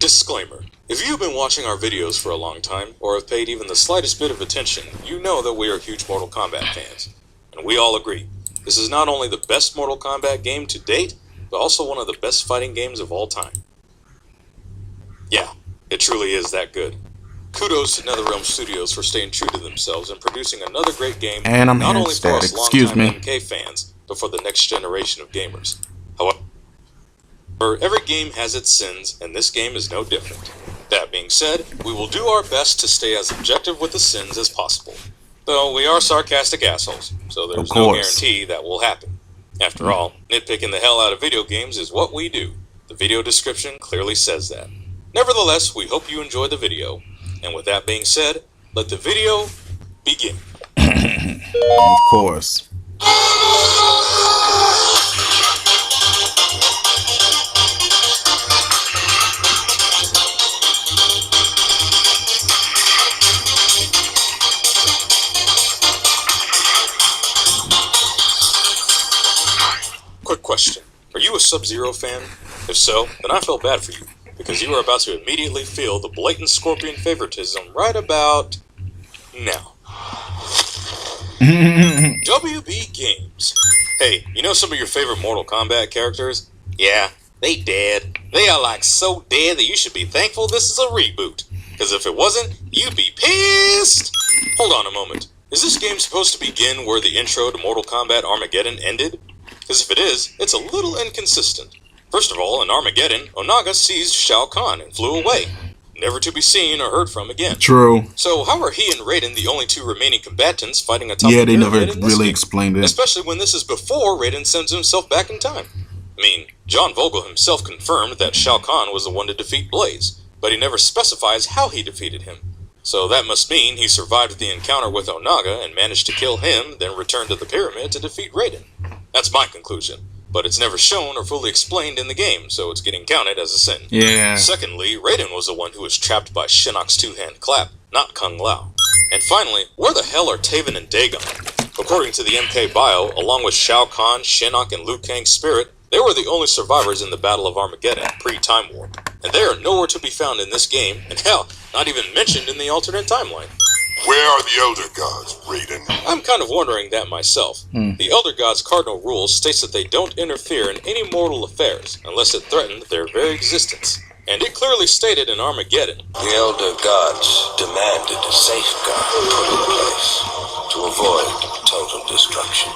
Disclaimer. If you've been watching our videos for a long time, or have paid even the slightest bit of attention, you know that we are huge Mortal Kombat fans. And we all agree. This is not only the best Mortal Kombat game to date, but also one of the best fighting games of all time. Yeah, it truly is that good. Kudos to NetherRealm Studios for staying true to themselves and producing another great game, and I'm not only for us longtime MK fans, but for the next generation of gamers. However, every game has its sins, and this game is no different. That being said, we will do our best to stay as objective with the sins as possible. Though we are sarcastic assholes, so there's no guarantee that will happen. After all, nitpicking the hell out of video games is what we do. The video description clearly says that. Nevertheless, we hope you enjoyed the video. And with that being said, let the video begin. Of course. Quick question. Are you a Sub-Zero fan? If so, then I feel bad for you, because you are about to immediately feel the blatant Scorpion favoritism right about now. WB Games. Hey, you know some of your favorite Mortal Kombat characters? Yeah, they dead. They are like so dead that you should be thankful this is a reboot. Because if it wasn't, you'd be pissed. Hold on a moment. Is this game supposed to begin where the intro to Mortal Kombat Armageddon ended? Because if it is, it's a little inconsistent. First of all, in Armageddon, Onaga seized Shao Kahn and flew away, never to be seen or heard from again. True. So how are he and Raiden the only two remaining combatants fighting atop the the pyramid never in this really game? explained it. Especially when this is before Raiden sends himself back in time. I mean, John Vogel himself confirmed that Shao Kahn was the one to defeat Blaze, but he never specifies how he defeated him. So that must mean he survived the encounter with Onaga and managed to kill him, then returned to the pyramid to defeat Raiden. That's my conclusion. But it's never shown or fully explained in the game, so it's getting counted as a sin. Yeah. Secondly, Raiden was the one who was trapped by Shinnok's two-hand clap, not Kung Lao. And finally, where the hell are Taven and Dagon? According to the MK bio, along with Shao Kahn, Shinnok, and Liu Kang's spirit, they were the only survivors in the Battle of Armageddon, pre-Time Warp. And they are nowhere to be found in this game, and hell, not even mentioned in the alternate timeline. Where are the Elder Gods, Raiden? I'm kind of wondering that myself. The Elder Gods' cardinal rule states that they don't interfere in any mortal affairs unless it threatened their very existence. And it clearly stated in Armageddon. The Elder Gods demanded a safeguard put in place to avoid total destruction.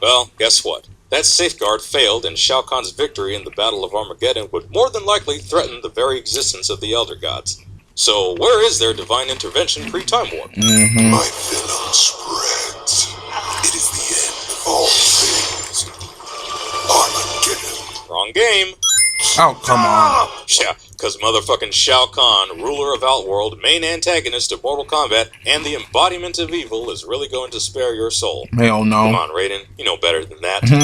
Well, guess what? That safeguard failed, and Shao Kahn's victory in the Battle of Armageddon would more than likely threaten the very existence of the Elder Gods. So, where is their divine intervention pre-Time Warp? My venom spreads. It is the end of all things. Armageddon. Wrong game. Oh, come on. Yeah, because motherfucking Shao Kahn, ruler of Outworld, main antagonist of Mortal Kombat, and the embodiment of evil, is really going to spare your soul. Hell no. Come on, Raiden. You know better than that. He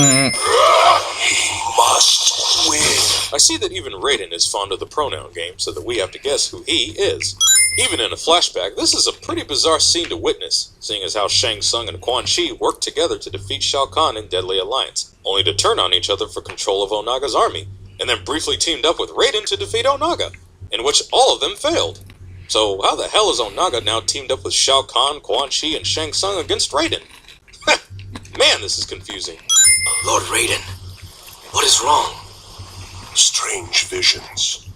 must win. I see that even Raiden is fond of the pronoun game, so that we have to guess who he is. Even in a flashback, this is a pretty bizarre scene to witness, seeing as how Shang Tsung and Quan Chi worked together to defeat Shao Kahn in Deadly Alliance, only to turn on each other for control of Onaga's army, and then briefly teamed up with Raiden to defeat Onaga, in which all of them failed. So how the hell is Onaga now teamed up with Shao Kahn, Quan Chi, and Shang Tsung against Raiden? Man, this is confusing. Lord Raiden, what is wrong? Strange visions.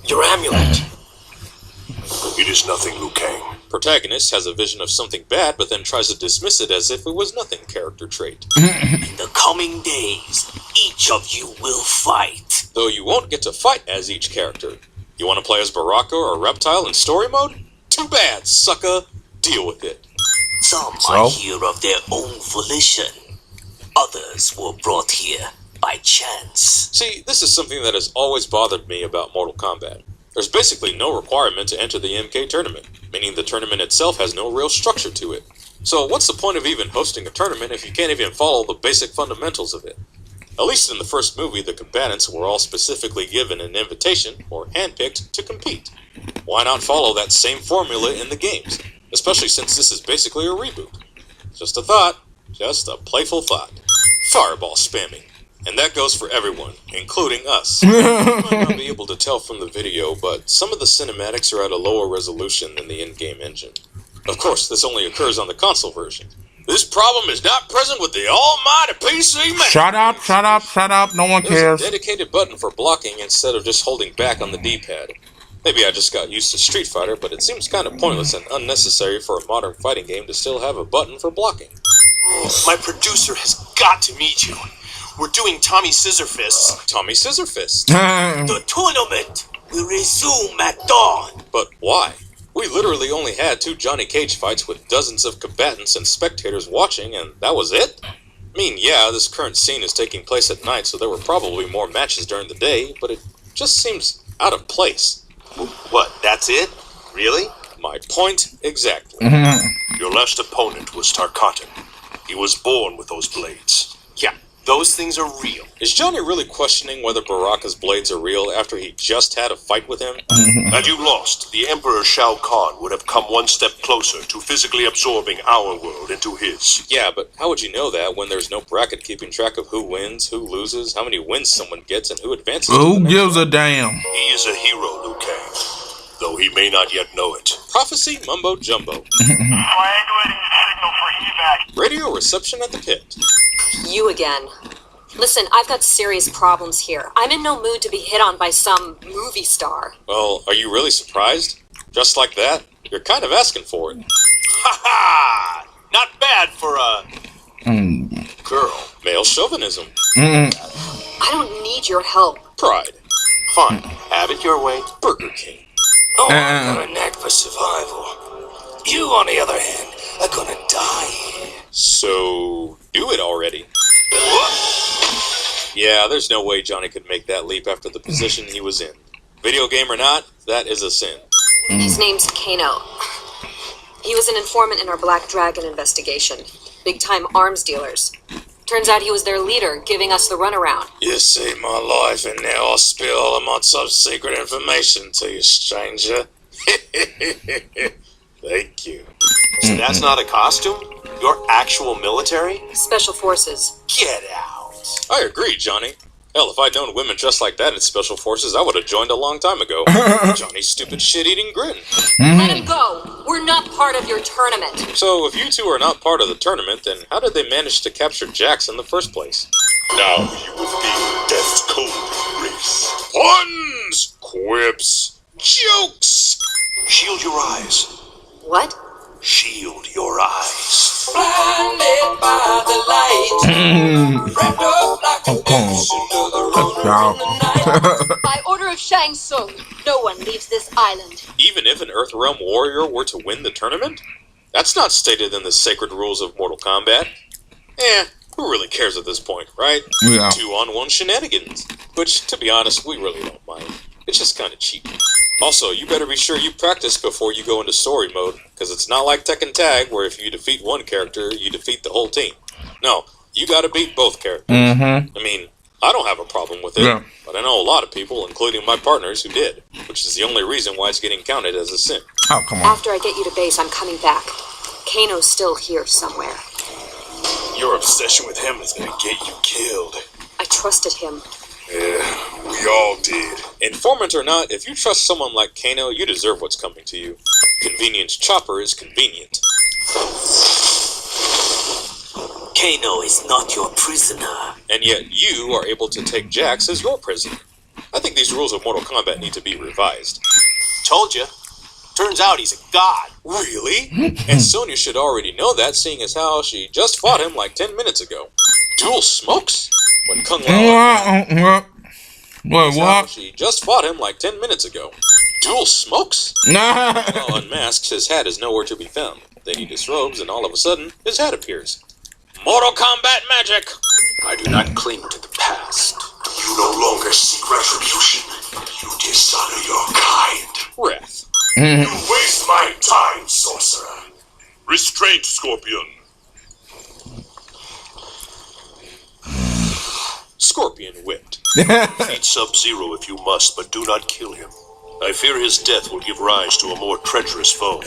Your amulet. It is nothing, Liu Kang. Protagonist has a vision of something bad, but then tries to dismiss it as if it was nothing character trait. In the coming days, each of you will fight. Though you won't get to fight as each character. You want to play as Baraka or Reptile in story mode? Too bad, sucker. Deal with it. Some are here of their own volition. Others were brought here by chance. See, this is something that has always bothered me about Mortal Kombat. There's basically no requirement to enter the MK tournament, meaning the tournament itself has no real structure to it. So what's the point of even hosting a tournament if you can't even follow the basic fundamentals of it? At least in the first movie, the combatants were all specifically given an invitation, or handpicked, to compete. Why not follow that same formula in the games? Especially since this is basically a reboot. Just a thought. Just a playful thought. fireball spamming. And that goes for everyone, including us. You might not be able to tell from the video, but some of the cinematics are at a lower resolution than the in-game engine. Of course, this only occurs on the console version. This problem is not present with the almighty PC man. Shut up, shut up, shut up. No one cares. There's a dedicated button for blocking instead of just holding back on the D-pad. Maybe I just got used to Street Fighter, but it seems kind of pointless and unnecessary for a modern fighting game to still have a button for blocking. My producer has got to meet you. We're doing Tommy Scissorfists. Tommy Scissorfists. The tournament will resume at dawn. But why? We literally only had 2 Johnny Cage fights with dozens of combatants and spectators watching, and that was it? I mean, yeah, this current scene is taking place at night, so there were probably more matches during the day, but it just seems out of place. What, that's it? Really? My point exactly. Your last opponent was Tarkatan. He was born with those blades. Yeah, those things are real. Is Johnny really questioning whether Baraka's blades are real after he just had a fight with him? Had you lost, the Emperor Shao Kahn would have come one step closer to physically absorbing our world into his. Yeah, but how would you know that when there's no bracket keeping track of who wins, who loses, how many wins someone gets, and who advances? Who gives a damn? He is a hero, Liu Kang, though he may not yet know it. Prophecy mumbo jumbo. Triangulating signal for evac. Radio reception at the pit. You again. Listen, I've got serious problems here. I'm in no mood to be hit on by some movie star. Well, are you really surprised? Just like that? You're kind of asking for it. Ha ha! Not bad for a girl. Male chauvinism. I don't need your help. Pride. Fine, have it your way. Burger King. Oh, I've got a knack for survival. You, on the other hand, are gonna die here. So, do it already. Yeah, there's no way Johnny could make that leap after the position he was in. Video game or not, that is a sin. His name's Kano. He was an informant in our Black Dragon investigation. Big-time arms dealers. Turns out he was their leader, giving us the runaround. You saved my life, and now I'll spill all of my top-secret information to you, stranger. Thank you. So that's not a costume? You're actual military? Special Forces. Get out. I agree, Johnny. Hell, if I'd known women dressed like that in Special Forces, I would have joined a long time ago. Johnny's stupid shit-eating grin. Let him go! We're not part of your tournament. So, if you two are not part of the tournament, then how did they manage to capture Jax in the first place? Now you will feel death's cold embrace. Puns! Quips! Jokes! Shield your eyes. What? Shield your eyes. Blinded by the light. Wrapped up like a fish into the road Y'all. in the night. By order of Shang Tsung, no one leaves this island. Even if an Earthrealm warrior were to win the tournament? That's not stated in the sacred rules of Mortal Kombat. Who really cares at this point, right? Yeah. 2-on-1 shenanigans. Which, to be honest, we really don't mind. It's just kind of cheap. Also, you better be sure you practice before you go into story mode, because it's not like Tekken Tag, where if you defeat one character, you defeat the whole team. No, you gotta beat both characters. I mean, I don't have a problem with it, Yeah. but I know a lot of people, including my partners, who did, which is the only reason why it's getting counted as a sin. Oh, come on. After I get you to base, I'm coming back. Kano's still here somewhere. Your obsession with him is gonna get you killed. I trusted him. Yeah, we all did. Informant or not, if you trust someone like Kano, you deserve what's coming to you. Convenient chopper is convenient. Kano is not your prisoner. And yet you are able to take Jax as your prisoner. I think these rules of Mortal Kombat need to be revised. Told you. Turns out he's a god. Really? And Sonya should already know that, seeing as how she just fought him like 10 minutes ago. Dual smokes? When Kung Lao... Wait, what? She just fought him like 10 minutes ago. Dual smokes? While unmasked, his hat is nowhere to be found. Then he disrobes, and all of a sudden, his hat appears. Mortal Kombat magic! I do not cling to the past. You no longer seek retribution. You dishonor your kind. Wrath. You waste my time, sorcerer. Restraint, Scorpion. Scorpion whipped. Defeat Sub-Zero if you must, but do not kill him. I fear his death will give rise to a more treacherous foe.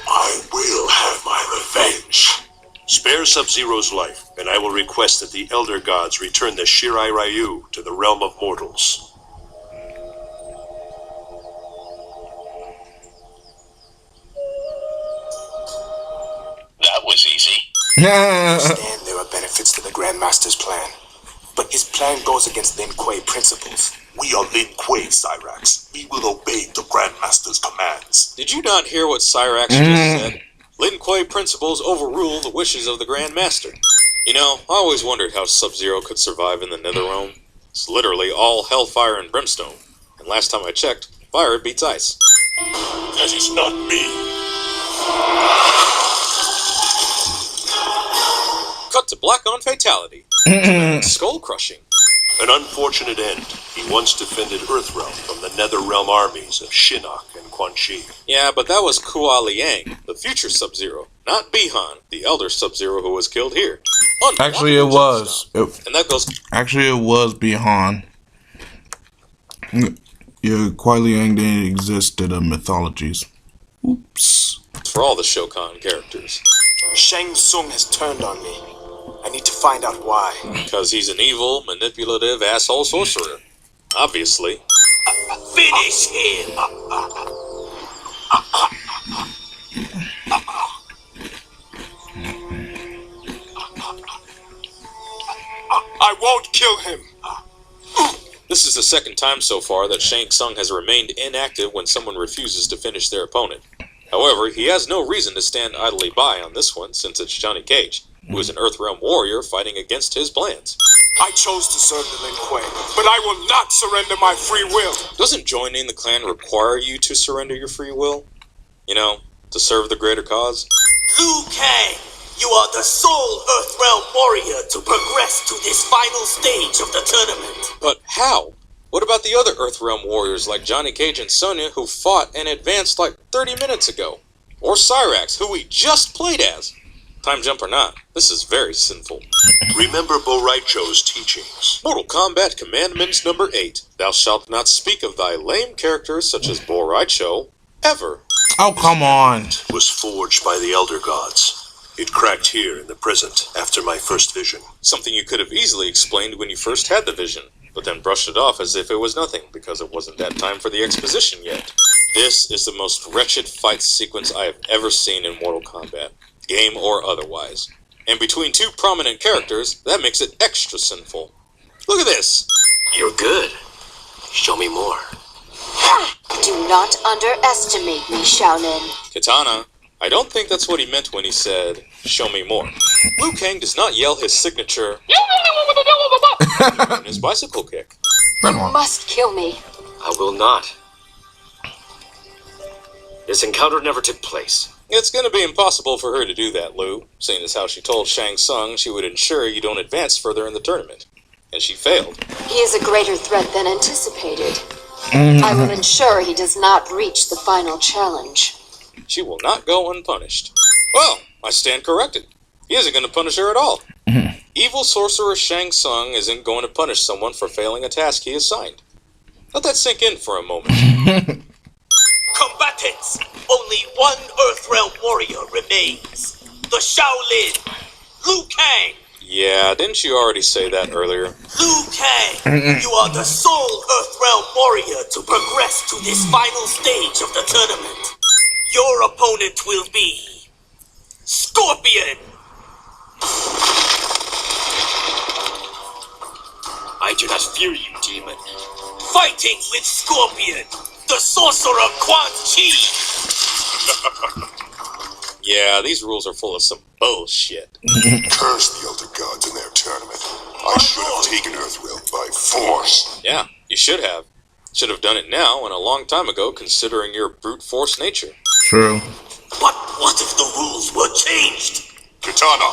I will have my revenge. Spare Sub-Zero's life, and I will request that the Elder Gods return the Shirai Ryu to the realm of mortals. That was easy. understand there are benefits to the Grandmaster's plan, but his plan goes against Lin Kuei principles. We are Lin Kuei, Cyrax. We will obey the Grandmaster's commands. Did you not hear what Cyrax just said? Lin Kuei principles overrule the wishes of the Grand Master. You know, I always wondered how Sub-Zero could survive in the Netherrealm. It's literally all hellfire and brimstone. And last time I checked, fire beats ice. That is not me. Cut to black on fatality. Skull crushing. An unfortunate end. He once defended Earthrealm from the Netherrealm armies of Shinnok and Quan Chi. Yeah, but that was Kua Liang, the future Sub-Zero, not Bihan, the elder Sub-Zero who was killed here. Actually, it was. And that goes Actually, it was Bihan. Yeah, Kuai Liang didn't exist in the mythologies. Oops. for all the Shokan characters. Shang Tsung has turned on me. I need to find out why. Because he's an evil, manipulative, asshole sorcerer. Obviously. Finish him! I won't kill him! This is the second time so far that Shang Tsung has remained inactive when someone refuses to finish their opponent. However, he has no reason to stand idly by on this one, since it's Johnny Cage, who is an Earthrealm warrior fighting against his plans. I chose to serve the Lin Kuei, but I will not surrender my free will. Doesn't joining the clan require you to surrender your free will? You know, to serve the greater cause? Liu Kang, you are the sole Earthrealm warrior to progress to this final stage of the tournament. But how? What about the other Earthrealm warriors like Johnny Cage and Sonya who fought and advanced like 30 minutes ago? Or Cyrax, who we just played as? Time jump or not, this is very sinful. Remember Bo Raicho's teachings. Mortal Kombat Commandments number 8. Thou shalt not speak of thy lame characters such as Bo Raicho, ever. Oh, come on. Was forged by the Elder Gods. It cracked here in the present after my first vision. Something you could have easily explained when you first had the vision, but then brushed it off as if it was nothing because it wasn't that time for the exposition yet. This is the most wretched fight sequence I have ever seen in Mortal Kombat, game or otherwise. And between two prominent characters, that makes it extra sinful. Look at this! You're good. Show me more. Do not underestimate me, Shaolin. Katana, I don't think that's what he meant when he said, show me more. Liu Kang does not yell his signature in his bicycle kick. You must kill me. I will not. This encounter never took place. It's gonna be impossible for her to do that, Liu, seeing as how she told Shang Tsung she would ensure you don't advance further in the tournament. And she failed. He is a greater threat than anticipated. I will ensure he does not reach the final challenge. She will not go unpunished. Well, I stand corrected. He isn't going to punish her at all. Evil sorcerer Shang Tsung isn't going to punish someone for failing a task he assigned. Let that sink in for a moment. Combatants! Only one Earthrealm warrior remains. The Shaolin, Liu Kang. Yeah, didn't you already say that earlier? Liu Kang, you are the sole Earthrealm warrior to progress to this final stage of the tournament. Your opponent will be Scorpion. I do not fear you, demon. Fighting with Scorpion, the sorcerer Quan Chi. Yeah, these rules are full of some bullshit. Curse the Elder Gods in their tournament. I should have taken Earthrealm by force. Yeah, you should have. Should have done it now and a long time ago, considering your brute force nature. True. But what if the rules were changed? Katana!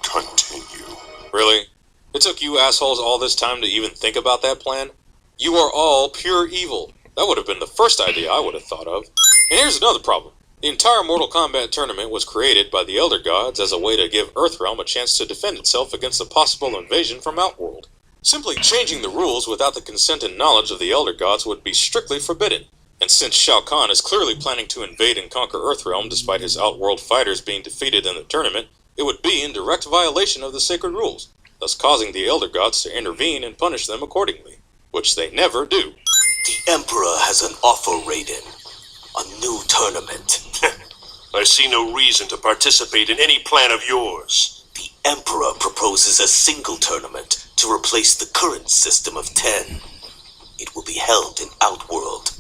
Continue. Really? It took you assholes all this time to even think about that plan? You are all pure evil. That would have been the first idea I would have thought of. And here's another problem. The entire Mortal Kombat tournament was created by the Elder Gods as a way to give Earthrealm a chance to defend itself against a possible invasion from Outworld. Simply changing the rules without the consent and knowledge of the Elder Gods would be strictly forbidden, And since Shao Kahn is clearly planning to invade and conquer Earthrealm despite his Outworld fighters being defeated in the tournament, it would be in direct violation of the sacred rules, thus causing the Elder Gods to intervene and punish them accordingly, which they never do. The Emperor has an offer, Raiden. A new tournament. I see no reason to participate in any plan of yours. The Emperor proposes a single tournament to replace the current system of 10. It will be held in Outworld.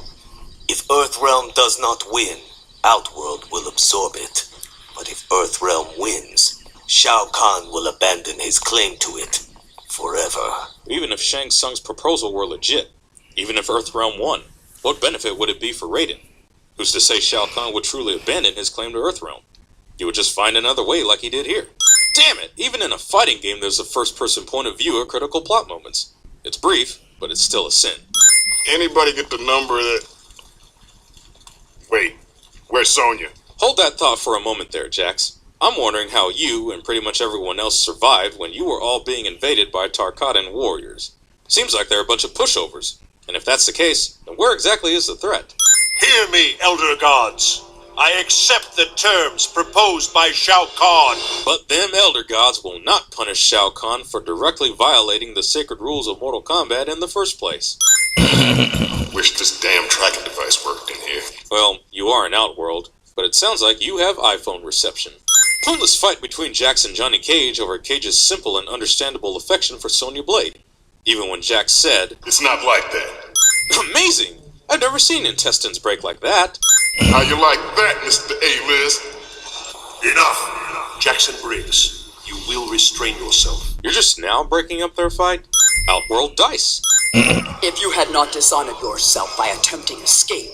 If Earthrealm does not win, Outworld will absorb it. But if Earthrealm wins, Shao Kahn will abandon his claim to it forever. Even if Shang Tsung's proposal were legit, even if Earthrealm won, what benefit would it be for Raiden? Who's to say Shao Kahn would truly abandon his claim to Earthrealm? He would just find another way like he did here. Damn it! Even in a fighting game there's a first-person point of view at critical plot moments. It's brief, but it's still a sin. Anybody get the number that... Wait, where's Sonya? Hold that thought for a moment there, Jax. I'm wondering how you and pretty much everyone else survived when you were all being invaded by Tarkatan warriors. Seems like they're a bunch of pushovers. And if that's the case, then where exactly is the threat? Hear me, Elder Gods. I accept the terms proposed by Shao Kahn. But them Elder Gods will not punish Shao Kahn for directly violating the sacred rules of Mortal Kombat in the first place. Wish this damn tracking device worked in here. Well, you are in Outworld, but it sounds like you have iPhone reception. Pointless fight between Jax and Johnny Cage over Cage's simple and understandable affection for Sonya Blade. Even when Jax said, It's not like that. Amazing! I've never seen intestines break like that. How you like that, Mr. A-List? Enough. Jackson Briggs, you will restrain yourself. You're just now breaking up their fight? Outworld dice. If you had not dishonored yourself by attempting escape,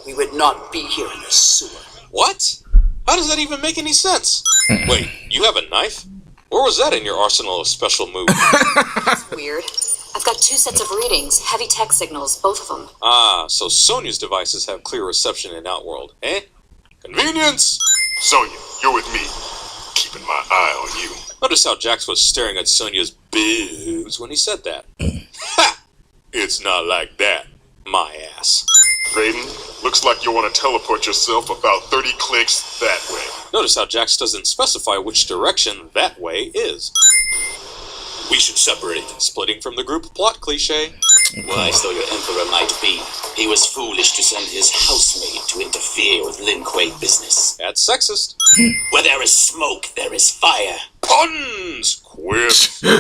we would not be here in the sewer. What? How does that even make any sense? Wait, you have a knife? Where was that in your arsenal of special moves? That's weird. I've got 2 sets of readings, heavy tech signals, both of them. Ah, so Sonya's devices have clear reception in Outworld, eh? Convenience! Sonya, you're with me. Keeping my eye on you. Notice how Jax was staring at Sonya's boobs when he said that. Ha! It's not like that, my ass. Raiden, looks like you want to teleport yourself about 30 clicks that way. Notice how Jax doesn't specify which direction that way is. We should separate. Splitting from the group plot cliche. Wise though your emperor might be, he was foolish to send his housemaid to interfere with Lin Kuei business. That's sexist. Where there is smoke, there is fire. Puns! Quip.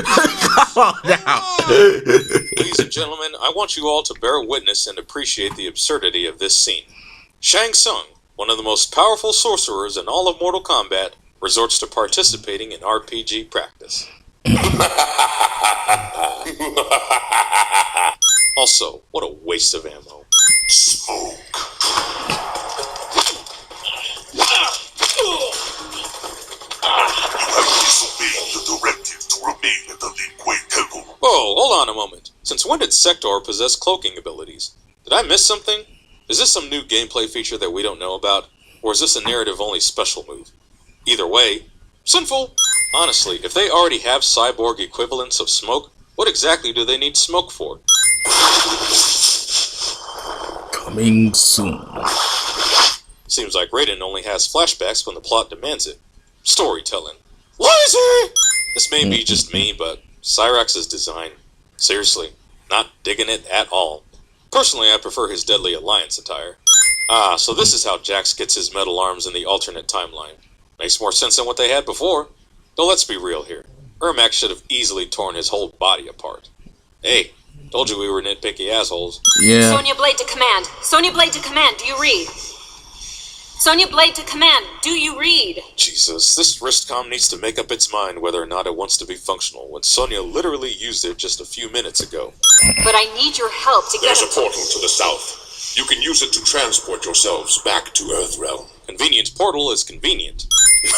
Calm down. Ladies and gentlemen, I want you all to bear witness and appreciate the absurdity of this scene. Shang Tsung, one of the most powerful sorcerers in all of Mortal Kombat, resorts to participating in RPG practice. Also, what a waste of ammo. Smoke. You have disobeyed the directive to remain at the Lin Kuei Temple. Whoa, hold on a moment. Since when did Sector possess cloaking abilities? Did I miss something? Is this some new gameplay feature that we don't know about? Or is this a narrative-only special move? Either way, sinful! Honestly, if they already have cyborg equivalents of smoke, what exactly do they need smoke for? Coming soon. Seems like Raiden only has flashbacks when the plot demands it. Storytelling. Lazy! This may be just me, but Cyrax's design, seriously, not digging it at all. Personally, I prefer his Deadly Alliance attire. Ah, so this is how Jax gets his metal arms in the alternate timeline. Makes more sense than what they had before. Though let's be real here. Ermac should have easily torn his whole body apart. Hey, told you we were nitpicky assholes. Yeah. Sonya Blade to command. Sonya Blade to command. Do you read? Sonya Blade to command. Do you read? Jesus, this wristcom needs to make up its mind whether or not it wants to be functional when Sonya literally used it just a few minutes ago. But I need your help to get There's him a portal to the south. You can use it to transport yourselves back to Earthrealm. Convenience portal is convenient.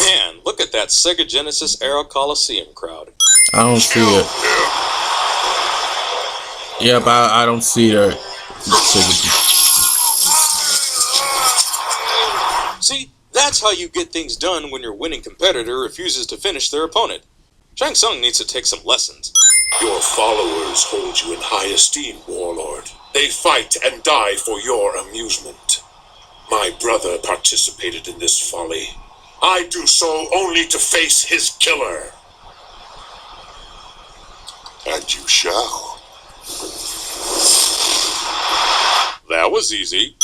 Man, look at that Sega Genesis era Coliseum crowd. I don't see it. Yep, I don't see that. See, that's how you get things done when your winning competitor refuses to finish their opponent. Shang Tsung needs to take some lessons. Your followers hold you in high esteem, Warlord. They fight and die for your amusement. My brother participated in this folly. I do so only to face his killer. And you shall. That was easy.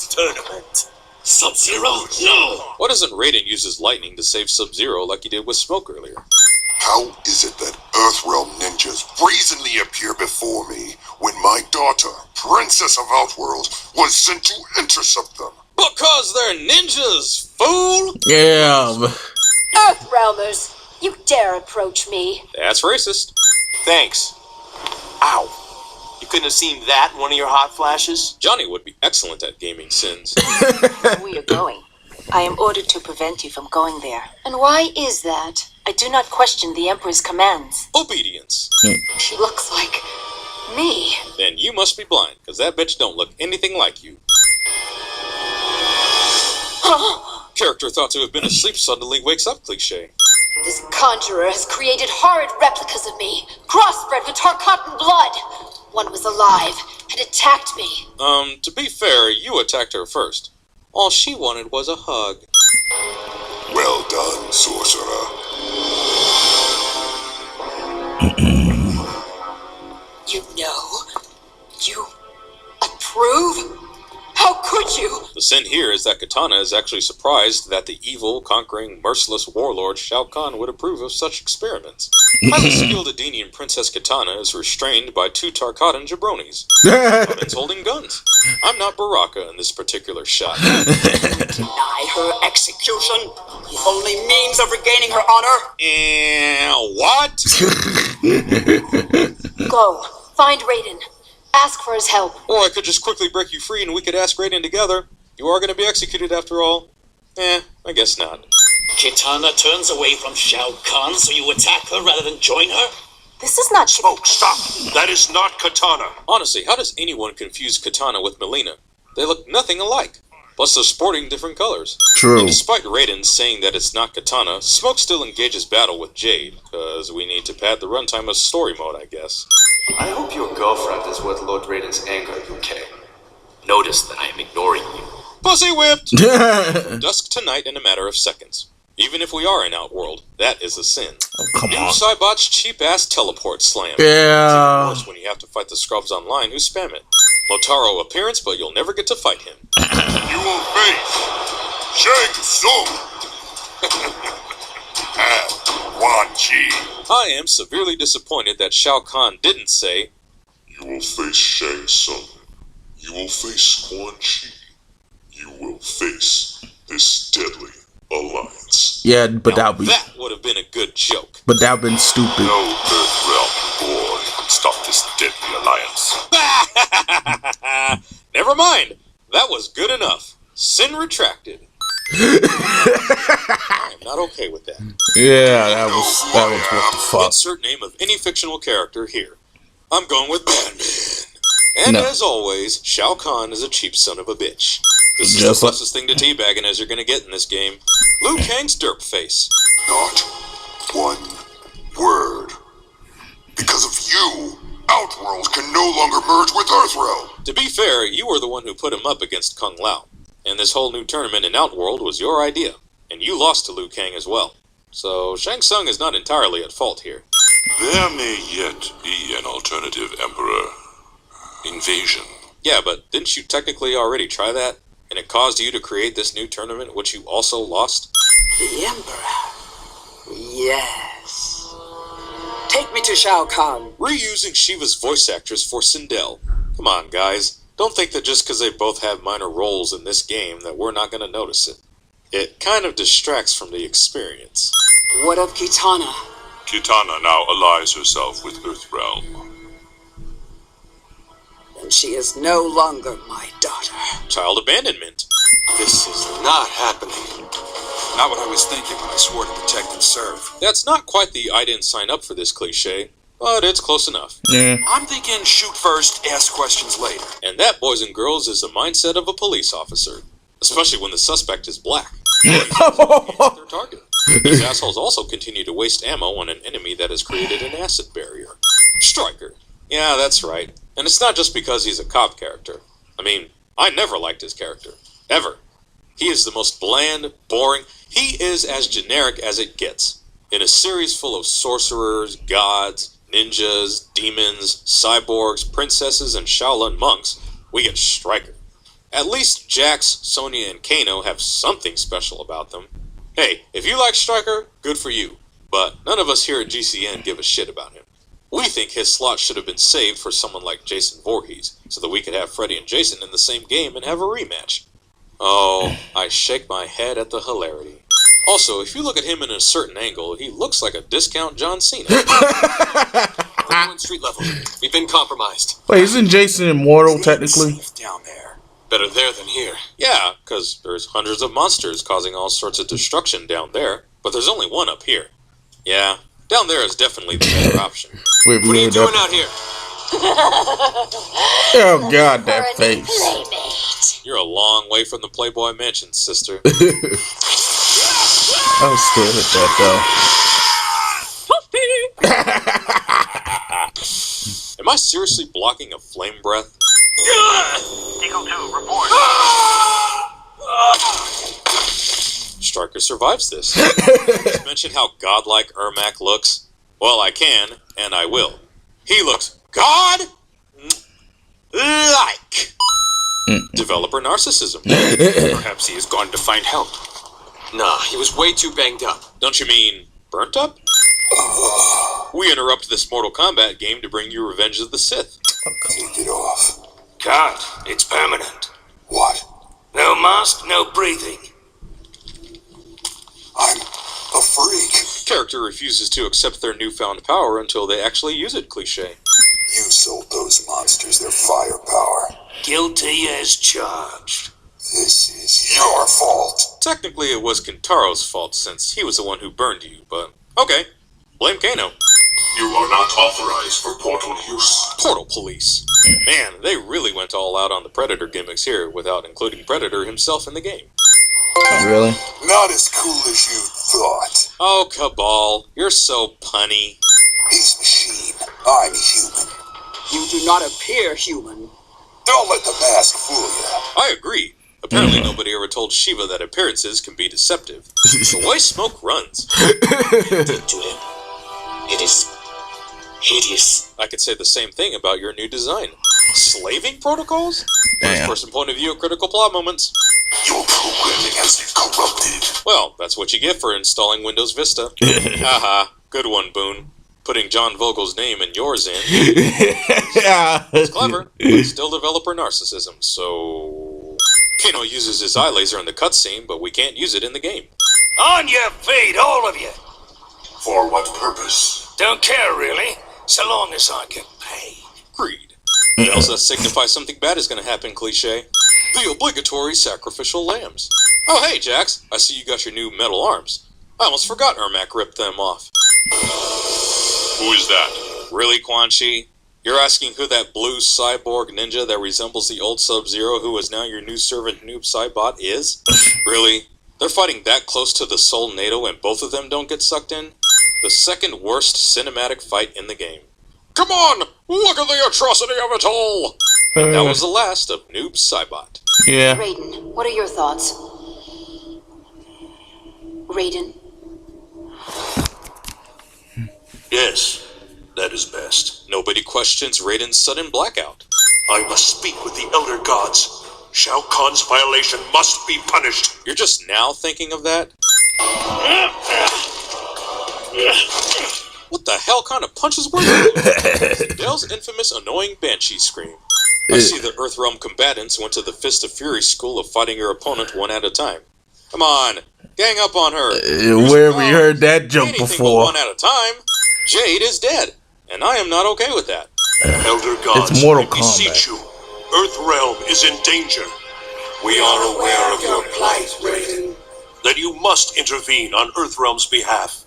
Tournament. Sub-Zero? No! Why doesn't Raiden use his lightning to save Sub-Zero like he did with Smoke earlier? How is it that Earthrealm ninjas brazenly appear before me when my daughter, Princess of Outworld, was sent to intercept them? Because they're ninjas, fool! Yeah. Earthrealmers, you dare approach me? That's racist. Thanks. Ow. You couldn't have seen that in one of your hot flashes? Johnny would be excellent at GamingSins. Where you're going. I am ordered to prevent you from going there. And why is that? I do not question the Emperor's commands. Obedience. She looks like me. Then you must be blind, because that bitch don't look anything like you. Character thought to have been asleep suddenly wakes up cliche. This conjurer has created horrid replicas of me, crossbred with Tarkatan blood. One was alive, had attacked me. To be fair, you attacked her first. All she wanted was a hug. Well done, sorcerer. You know? You approve? How could you? The sin here is that Katana is actually surprised that the evil, conquering, merciless warlord Shao Kahn would approve of such experiments. Highly skilled Adenian Princess Katana is restrained by two Tarkatan jabronis. Opponents holding guns. I'm not Baraka in this particular shot. Deny her execution? The only means of regaining her honor? What? Go, find Raiden. Ask for his help. Or I could just quickly break you free and we could ask Raiden together. You are going to be executed after all. I guess not. Kitana turns away from Shao Kahn, so you attack her rather than join her? This is not Smoke, stop! That is not Katana. Honestly, how does anyone confuse Katana with Melina? They look nothing alike. Plus, they're sporting different colors. True. And despite Raiden saying that it's not Katana, Smoke still engages battle with Jade, because we need to pad the runtime of story mode, I guess. I hope your girlfriend is worth Lord Raiden's anger, UK. Notice that I am ignoring you. Pussy whipped! Dusk to night in a matter of seconds. Even if we are in Outworld, that is a sin. Oh, come New on. Cybot's cheap-ass teleport slam. Yeah. It's even worse when you have to fight the scrubs online who spam it. Motaro appearance, but you'll never get to fight him. You will face Shang Tsung and Quan Chi. I am severely disappointed that Shao Kahn didn't say, You will face Shang Tsung. You will face Quan Chi. You will face this deadly alliance. Yeah, but now that would have been a good joke. But that been stupid. No Earthrealm boy can stop this deadly alliance. Never mind. That was good enough. Sin retracted. I'm not okay with that. Yeah, that was what the fuck. Insert name of any fictional character here. I'm going with Batman. And as always, Shao Kahn is a cheap son of a bitch. This is the closest thing to teabagging as you're gonna get in this game. Liu Kang's derp face. Not one word. Because of you, Outworld can no longer merge with Earthrealm. To be fair, you were the one who put him up against Kung Lao. And this whole new tournament in Outworld was your idea. And you lost to Liu Kang as well. So Shang Tsung is not entirely at fault here. There may yet be an alternative Emperor. Invasion. Yeah, but didn't you technically already try that? And it caused you to create this new tournament, which you also lost? The Emperor. Yes. Take me to Shao Kahn. Reusing Shiva's voice actress for Sindel. Come on, guys. Don't think that just because they both have minor roles in this game that we're not going to notice it. It kind of distracts from the experience. What of Kitana? Kitana now allies herself with Earthrealm. And she is no longer my daughter. Child abandonment. This is not happening. Not what I was thinking when I swore to protect and serve. That's not quite the I didn't sign up for this cliche, but it's close enough. Yeah. I'm thinking shoot first, ask questions later. And that, boys and girls, is the mindset of a police officer. Especially when the suspect is black. Their target. These assholes also continue to waste ammo on an enemy that has created an acid barrier. Stryker. Yeah, that's right. And it's not just because he's a cop character. I mean, I never liked his character. Ever. He is the most bland, boring. He is as generic as it gets. In a series full of sorcerers, gods, ninjas, demons, cyborgs, princesses, and Shaolin monks, we get Stryker. At least Jax, Sonya, and Kano have something special about them. Hey, if you like Stryker, good for you. But none of us here at GCN give a shit about him. We think his slot should have been saved for someone like Jason Voorhees, so that we could have Freddy and Jason in the same game and have a rematch. Oh, I shake my head at the hilarity. Also, if you look at him in a certain angle, he looks like a discount John Cena. We're doing street level. We've been compromised. Wait, isn't Jason immortal technically? Safe down there. Better there than here. Yeah, because there's hundreds of monsters causing all sorts of destruction down there, but there's only one up here. Yeah, down there is definitely the better option. Wait, What are you doing out here? Oh god, that face. You're a long way from the Playboy Mansion, sister. I was still hit that Am I seriously blocking a flame breath? Eagle 2, report. Stryker survives this. Just mention how godlike Ermac looks. Well, I can, and I will. He looks god-like. Developer narcissism. Perhaps he has gone to find help. Nah, he was way too banged up. Don't you mean burnt up? We interrupt this Mortal Kombat game to bring you Revenge of the Sith. Take it off. Can't. It's permanent. What? No mask, no breathing. I'm a freak. Character refuses to accept their newfound power until they actually use it, cliche. You sold those monsters their firepower. Guilty as charged. This is your fault. Technically, it was Kintaro's fault since he was the one who burned you, but okay. Blame Kano. You are not authorized for portal use. Portal police. Man, they really went all out on the Predator gimmicks here without including Predator himself in the game. Really? Not as cool as you thought. Oh, Cabal, you're so punny. He's machine. I'm human. You do not appear human. Don't let the mask fool you. I agree. Apparently nobody ever told Shiva that appearances can be deceptive. The way smoke runs. To him. It is hideous. I could say the same thing about your new design. Slaving protocols? Damn. First person point of view of critical plot moments. Your programming has been corrupted. Well, that's what you get for installing Windows Vista. Haha, good one, Boone. Putting John Vogel's name and yours in. It's clever, but still developer narcissism, so... Kano uses his eye laser in the cutscene, but we can't use it in the game. On your feet, all of you. For what purpose? Don't care, really. So long as I get paid. Greed. What else that signifies something bad is going to happen, cliche? The obligatory sacrificial lambs. Oh, hey, Jax. I see you got your new metal arms. I almost forgot Ermac ripped them off. Who is that? Really, Quan Chi? You're asking who that blue cyborg ninja that resembles the old Sub-Zero who is now your new servant Noob Saibot is? Really? They're fighting that close to the Soul NATO and both of them don't get sucked in? The second worst cinematic fight in the game. Come on! Look at the atrocity of it all! And that was the last of Noob Saibot. Yeah. Raiden, what are your thoughts? Raiden? Yes, that is best. Nobody questions Raiden's sudden blackout. I must speak with the Elder Gods. Shao Kahn's violation must be punished. You're just now thinking of that? What the hell kind of punches were those? Dell's infamous annoying Banshee scream. I see the Earthrealm combatants went to the Fist of Fury school of fighting your opponent one at a time. Come on, gang up on her. Where we heard that joke Anything before. but one at a time. Jade is dead, and I am not okay with that. Elder Gods, It's Mortal I beseech Kombat. you. Earthrealm is in danger. We are aware of your plight, Raiden. Then you must intervene on Earthrealm's behalf.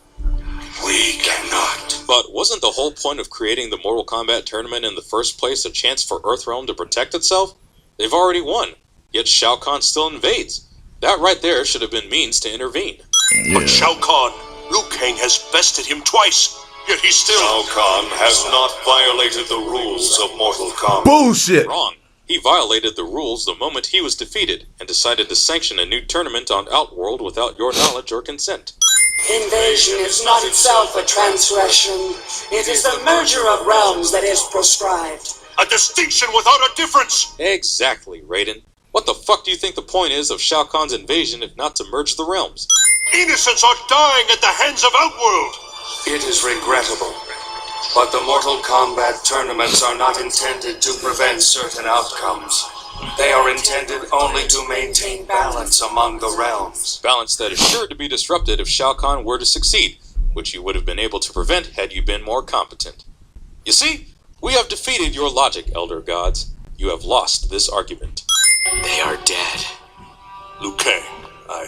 We cannot. But wasn't the whole point of creating the Mortal Kombat tournament in the first place a chance for Earthrealm to protect itself? They've already won, yet Shao Kahn still invades. That right there should have been means to intervene. But Shao Kahn, Liu Kang has bested him twice, yet he still... Shao Kahn has not violated the rules of Mortal Kombat. Bullshit! Wrong. He violated the rules the moment he was defeated, and decided to sanction a new tournament on Outworld without your knowledge or consent. Invasion is not itself a transgression. It is the merger of realms that is prescribed. A distinction without a difference! Exactly, Raiden. What the fuck do you think the point is of Shao Kahn's invasion if not to merge the realms? Innocents are dying at the hands of Outworld! It is regrettable, but the Mortal Kombat tournaments are not intended to prevent certain outcomes. They are intended only to maintain balance among the realms. Balance that is sure to be disrupted if Shao Kahn were to succeed, which you would have been able to prevent had you been more competent. You see, we have defeated your logic, Elder Gods. You have lost this argument. They are dead. Liu Kang,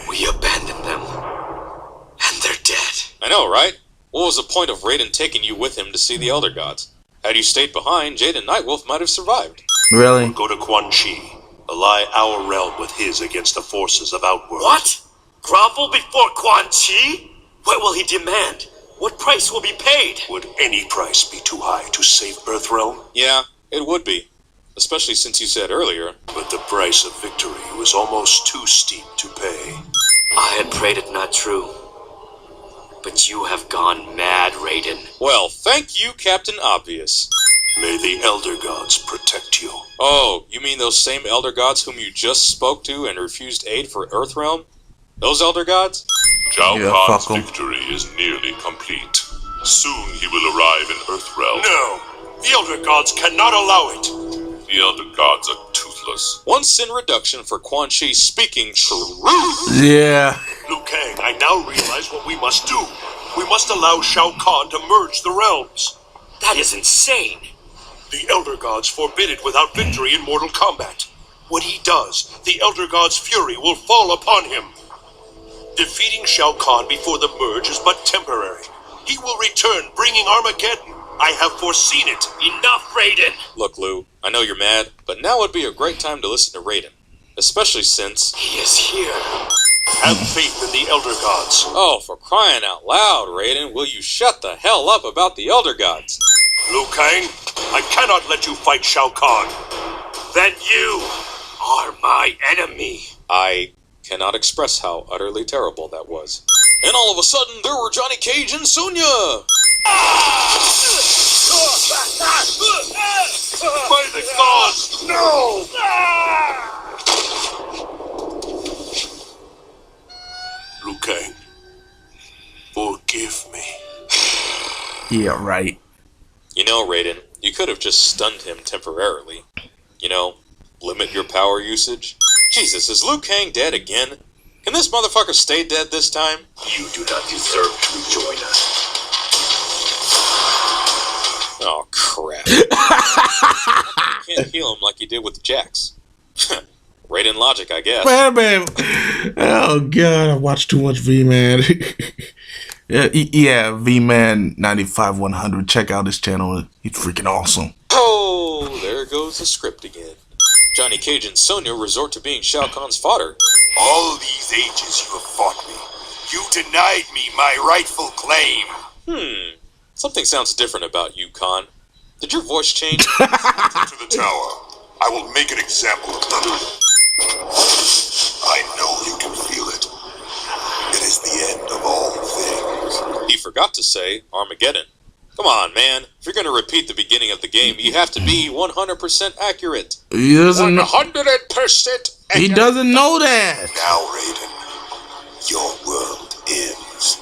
We abandoned them, and they're dead. I know, right? What was the point of Raiden taking you with him to see the Elder Gods? Had you stayed behind, Jade and Nightwolf might have survived. Really? Go to Quan Chi. Ally our realm with his against the forces of Outworld. What? Grovel before Quan Chi? What will he demand? What price will be paid? Would any price be too high to save Earthrealm? Yeah, it would be. Especially since you said earlier. But the price of victory was almost too steep to pay. I had prayed it not true. But you have gone mad, Raiden. Well, thank you, Captain Obvious. May the Elder Gods protect you. Oh, you mean those same Elder Gods whom you just spoke to and refused aid for Earthrealm? Those Elder Gods? Shao Yeah, Kahn's fuck 'em. victory is nearly complete. Soon he will arrive in Earthrealm. No! The Elder Gods cannot allow it! The Elder Gods are toothless. One sin reduction for Quan Chi speaking truth. Yeah. Liu Kang, I now realize what we must do. We must allow Shao Kahn to merge the realms. That is insane. The Elder Gods forbid it without victory in Mortal Kombat. When he does, the Elder God's fury will fall upon him. Defeating Shao Kahn before the merge is but temporary. He will return, bringing Armageddon. I have foreseen it. Enough, Raiden. Look, Lou, I know you're mad, but now would be a great time to listen to Raiden. Especially since... He is here. Have faith in the Elder Gods. Oh, for crying out loud, Raiden, will you shut the hell up about the Elder Gods? Liu Kang, I cannot let you fight Shao Kahn. Then you are my enemy. I cannot express how utterly terrible that was. And all of a sudden, there were Johnny Cage and Sonya! By the gods, no! Liu Kang, forgive me. Yeah, right. You know, Raiden, you could have just stunned him temporarily. You know, limit your power usage. Jesus, is Liu Kang dead again? Can this motherfucker stay dead this time? You do not deserve to join us. Oh, crap. You can't heal him like you did with Jax. Raiden logic, I guess. Man. Oh, God. I watched too much V-Man. Yeah, V-Man 95-100. Check out his channel. He's freaking awesome. Oh, there goes the script again. Johnny Cage and Sonya resort to being Shao Kahn's fodder. All these ages you have fought me. You denied me my rightful claim. Something sounds different about you, Khan. Did your voice change? To the tower. I will make an example of them. I know you can feel it. It is the end of all things. He forgot to say Armageddon. Come on, man. If you're going to repeat the beginning of the game, you have to be 100% accurate. He doesn't know. 100% He doesn't know that. Now, Raiden, your world ends.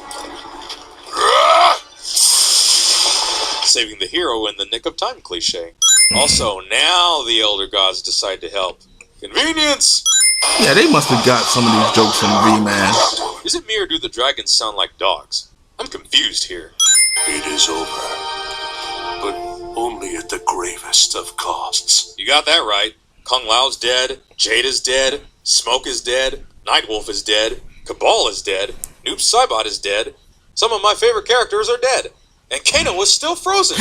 Saving the hero in the nick of time cliche. Also, now the Elder Gods decide to help. Convenience! Yeah, they must have got some of these jokes from V-Man. Is it me or do the dragons sound like dogs? I'm confused here. It is over. But only at the gravest of costs. You got that right. Kung Lao's dead, Jade is dead, Smoke is dead, Nightwolf is dead, Cabal is dead, Noob Saibot is dead, some of my favorite characters are dead, and Kano is still frozen.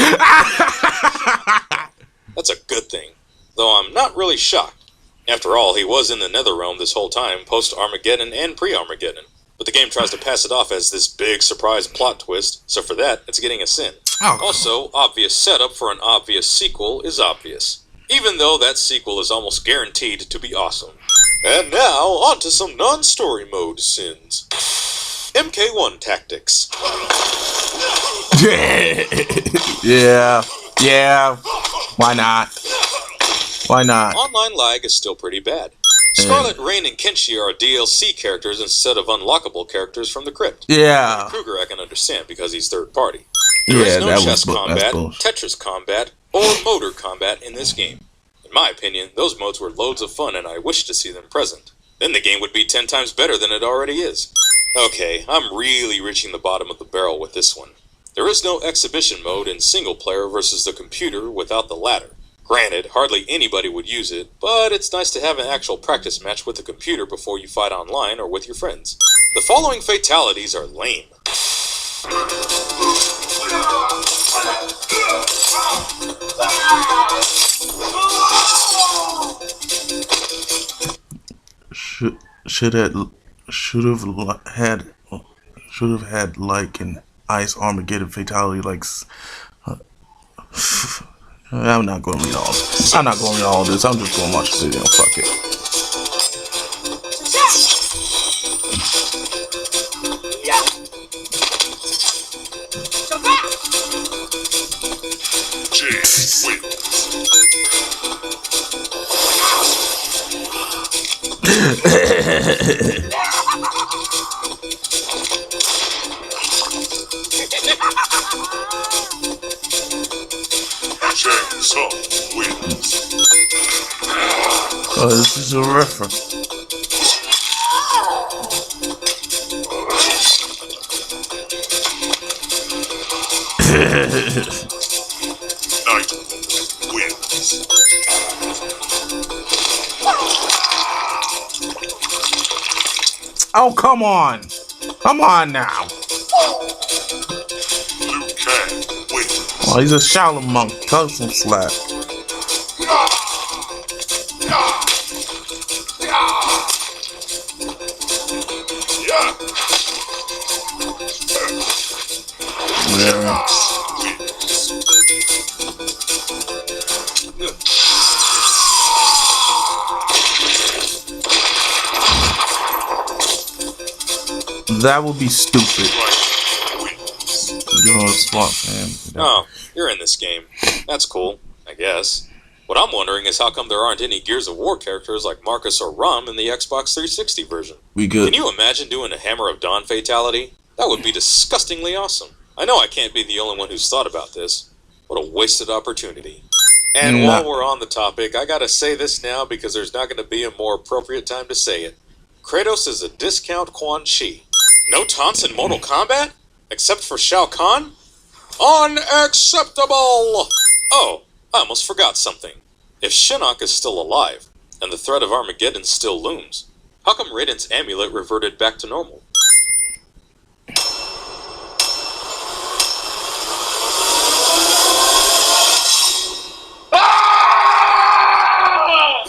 That's a good thing, though I'm not really shocked. After all, he was in the Netherrealm this whole time, post-Armageddon and pre-Armageddon. But but the game tries to pass it off as this big surprise plot twist, so for that, it's getting a sin. Oh. Also, obvious setup for an obvious sequel is obvious, even though that sequel is almost guaranteed to be awesome. And now, on to some non-story mode sins. MK1 tactics. Yeah. Why not? Why not? Online lag is still pretty bad. Scarlet, Rain, and Kenshi are DLC characters instead of unlockable characters from the crypt. Yeah. Kruger I can understand because he's third party. There is no chess combat, Tetris combat, or motor combat in this game. In my opinion, those modes were loads of fun and I wish to see them present. Then the game would be 10 times better than it already is. Okay, I'm really reaching the bottom of the barrel with this one. There is no exhibition mode in single player versus the computer without the latter. Granted, hardly anybody would use it, but it's nice to have an actual practice match with the computer before you fight online or with your friends. The following fatalities are lame. Should have had like an Ice Armageddon fatality like. I'm not going to read all this. I'm not going to read all this. I'm just going to watch the video. Fuck it. Oh, this is a reference. Knight wins. Oh, come on. Come on now. Liu Kang wins. Oh, he's a Shaolin monk. Custom slap. Yeah. That would be stupid. You're a swap, man. Oh, you're in this game. That's cool, I guess. What I'm wondering is how come there aren't any Gears of War characters like Marcus or Rom in the Xbox 360 version. We good. Can you imagine doing a Hammer of Dawn fatality? That would be disgustingly awesome. I know I can't be the only one who's thought about this. What a wasted opportunity. And while we're on the topic, I gotta say this now because there's not gonna be a more appropriate time to say it. Kratos is a discount Quan Chi. No taunts in Mortal Kombat? Except for Shao Kahn? Unacceptable! Oh, I almost forgot something. If Shinnok is still alive, and the threat of Armageddon still looms, how come Raiden's amulet reverted back to normal?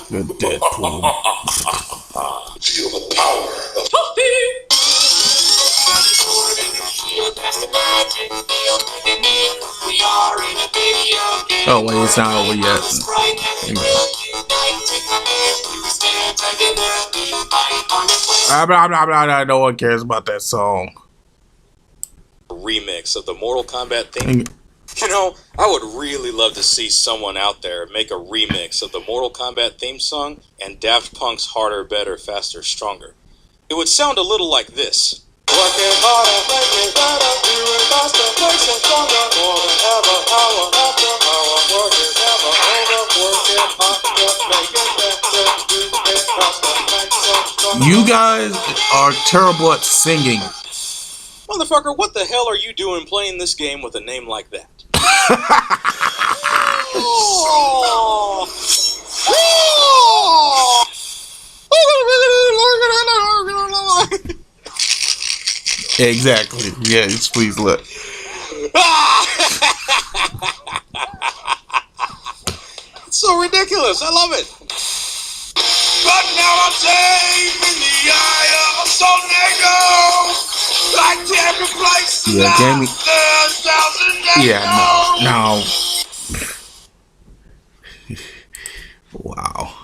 Good Deadpool. Feel the power of Oh wait, it's not over yet. Blah, blah, blah, blah. No one cares about that song. Remix of the Mortal Kombat theme. You know, I would really love to see someone out there make a remix of the Mortal Kombat theme song and Daft Punk's Harder, Better, Faster, Stronger. It would sound a little like this. Working harder, make it better, do it faster, makes it stronger, more than ever, hour after hour, work is never over, working harder, make it better, do it faster, makes it stronger. You guys are terrible at singing. Motherfucker, what the hell are you doing playing this game with a name like that? Exactly. Yes, please look. It's so ridiculous. I love it. But now I'm safe in the eye of a Solnego. Yeah, gaming. Yeah, no. Wow.